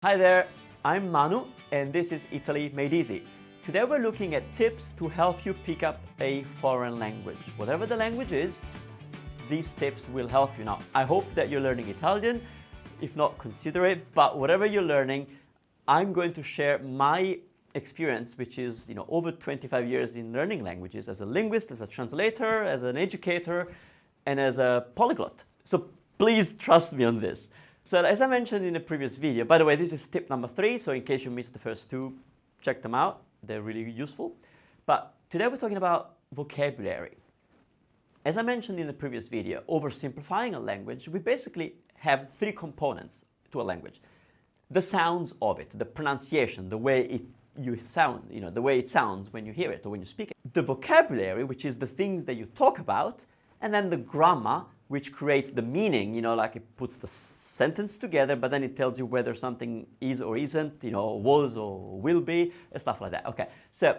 Hi there, I'm Manu and this is Italy Made Easy. Today we're looking at tips to help you pick up a foreign language. Whatever the language is, these tips will help you. Now, I hope that you're learning Italian. If not, consider it. But whatever you're learning, I'm going to share my experience, which is over 25 years in learning languages as a linguist, as a translator, as an educator, and as a polyglot. So please trust me on this. So as I mentioned in the previous video, by the way, this is tip number 3, so in case you missed the first 2, check them out. They're really useful. But today we're talking about vocabulary. As I mentioned in the previous video, oversimplifying a language, we basically have 3 components to a language. The sounds of it, the pronunciation, the way the way it sounds when you hear it or when you speak it. The vocabulary, which is the things that you talk about, and then the grammar, which creates the meaning, like it puts the sentence together, but then it tells you whether something is or isn't, was or will be, and stuff like that. Okay, so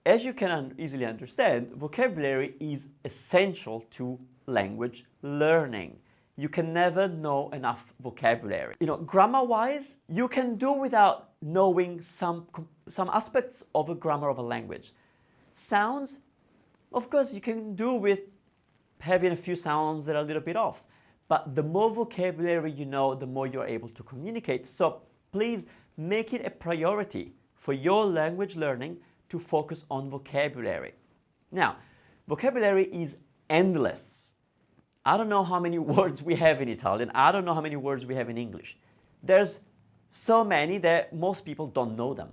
as you can easily understand, vocabulary is essential to language learning. You can never know enough vocabulary. Grammar-wise, you can do without knowing some aspects of a grammar of a language. Sounds, of course, you can do with having a few sounds that are a little bit off. But the more vocabulary you know, the more you're able to communicate. So please make it a priority for your language learning to focus on vocabulary. Now, vocabulary is endless. I don't know how many words we have in Italian. I don't know how many words we have in English. There's so many that most people don't know them.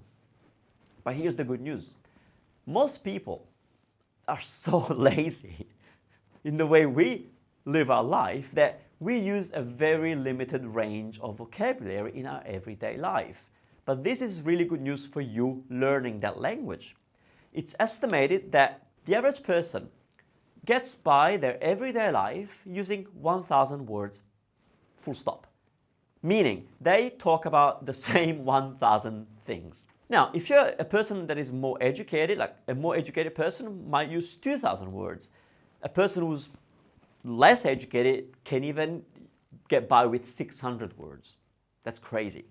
But here's the good news. Most people are so lazy in the way we live our life that we use a very limited range of vocabulary in our everyday life. But this is really good news for you learning that language. It's estimated that the average person gets by their everyday life using 1,000 words, full stop. Meaning they talk about the same 1,000 things. Now, if you're a person that is more educated, like a more educated person might use 2,000 words. A person who's less educated can even get by with 600 words. That's crazy.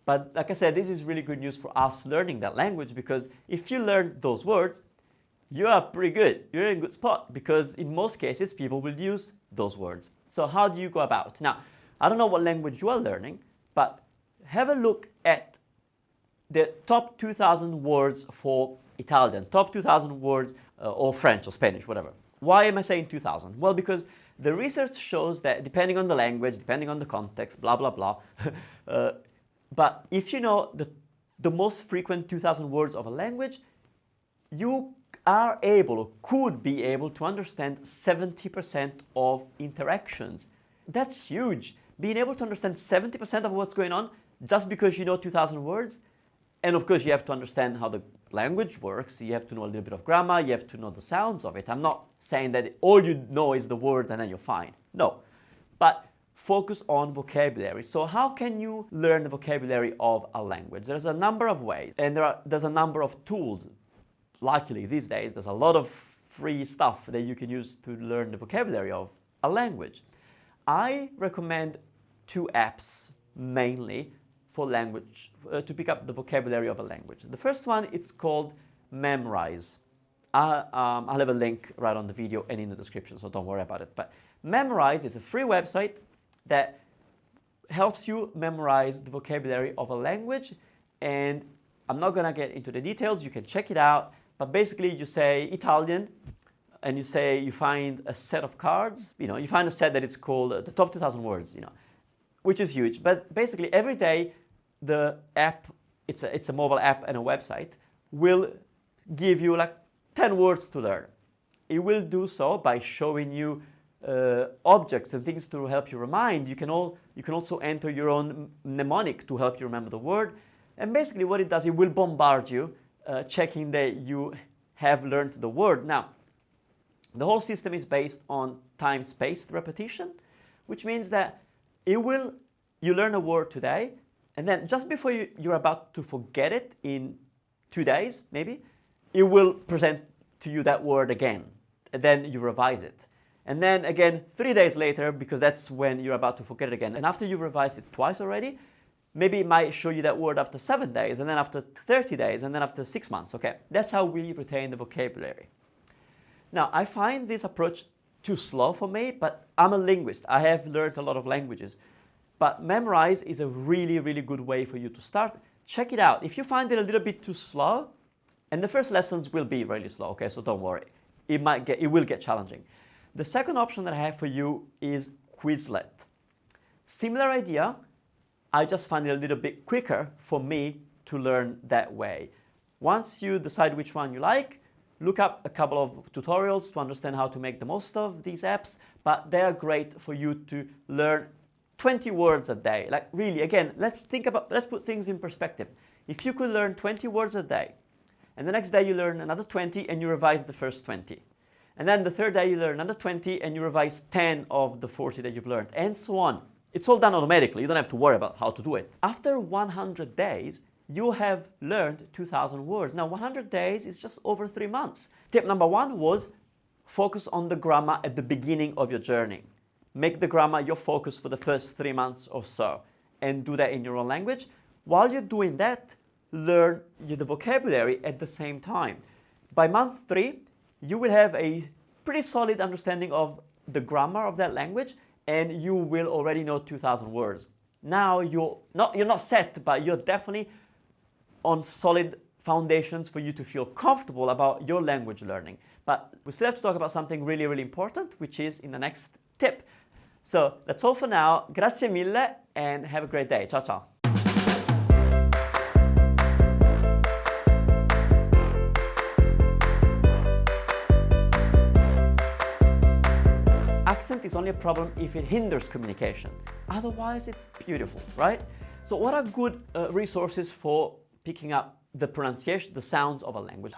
But like I said, this is really good news for us learning that language, because if you learn those words, you are pretty good. You're in a good spot, because in most cases, people will use those words. So how do you go about? Now, I don't know what language you are learning, but have a look at the top 2,000 words for Italian, top 2,000 words or French or Spanish, whatever. Why am I saying 2,000? Well, because the research shows that depending on the language, depending on the context, blah, blah, blah, but if you know the most frequent 2,000 words of a language, you are able or could be able to understand 70% of interactions. That's huge. Being able to understand 70% of what's going on just because you know 2,000 words. And of course, you have to understand how the language works. You have to know a little bit of grammar. You have to know the sounds of it. I'm not saying that all you know is the word and then you're fine. No. But focus on vocabulary. So how can you learn the vocabulary of a language? There's a number of ways, and there's a number of tools. Luckily, these days, there's a lot of free stuff that you can use to learn the vocabulary of a language. I recommend 2 apps mainly for language, to pick up the vocabulary of a language. The first one, it's called Memrise. I'll have a link right on the video and in the description, so don't worry about it. But Memrise is a free website that helps you memorize the vocabulary of a language. And I'm not gonna get into the details, you can check it out. But basically you say Italian, and you find a set of cards, you find a set that it's called the top 2,000 words, which is huge. But basically every day, the app, it's a mobile app and a website, will give you like 10 words to learn. It will do so by showing you objects and things to help you remind. You can also enter your own mnemonic to help you remember the word. And basically what it does, it will bombard you, checking that you have learned the word. Now, the whole system is based on time-spaced repetition, which means that you learn a word today, and then just before you're about to forget it in 2 days, maybe, it will present to you that word again, and then you revise it. And then again, 3 days later, because that's when you're about to forget it again. And after you've revised it twice already, maybe it might show you that word after 7 days, and then after 30 days, and then after 6 months, okay? That's how we retain the vocabulary. Now, I find this approach too slow for me, but I'm a linguist. I have learned a lot of languages. But Memrise is a really, really good way for you to start. Check it out. If you find it a little bit too slow, and the first lessons will be really slow, okay, so don't worry. It will get challenging. The second option that I have for you is Quizlet. Similar idea, I just find it a little bit quicker for me to learn that way. Once you decide which one you like, look up a couple of tutorials to understand how to make the most of these apps, but they are great for you to learn 20 words a day. Like really, again, let's put things in perspective. If you could learn 20 words a day, and the next day you learn another 20 and you revise the first 20. And then the third day you learn another 20 and you revise 10 of the 40 that you've learned, and so on. It's all done automatically. You don't have to worry about how to do it. After 100 days, you have learned 2,000 words. Now, 100 days is just over 3 months. Tip number 1 was focus on the grammar at the beginning of your journey. Make the grammar your focus for the first 3 months or so, and do that in your own language. While you're doing that, learn the vocabulary at the same time. By month 3, you will have a pretty solid understanding of the grammar of that language, and you will already know 2,000 words. Now you're not set, but you're definitely on solid foundations for you to feel comfortable about your language learning. But we still have to talk about something really, really important, which is in the next tip. So that's all for now. Grazie mille and have a great day. Ciao, ciao. Accent is only a problem if it hinders communication. Otherwise, it's beautiful, right? So what are good resources for picking up the pronunciation, the sounds of a language?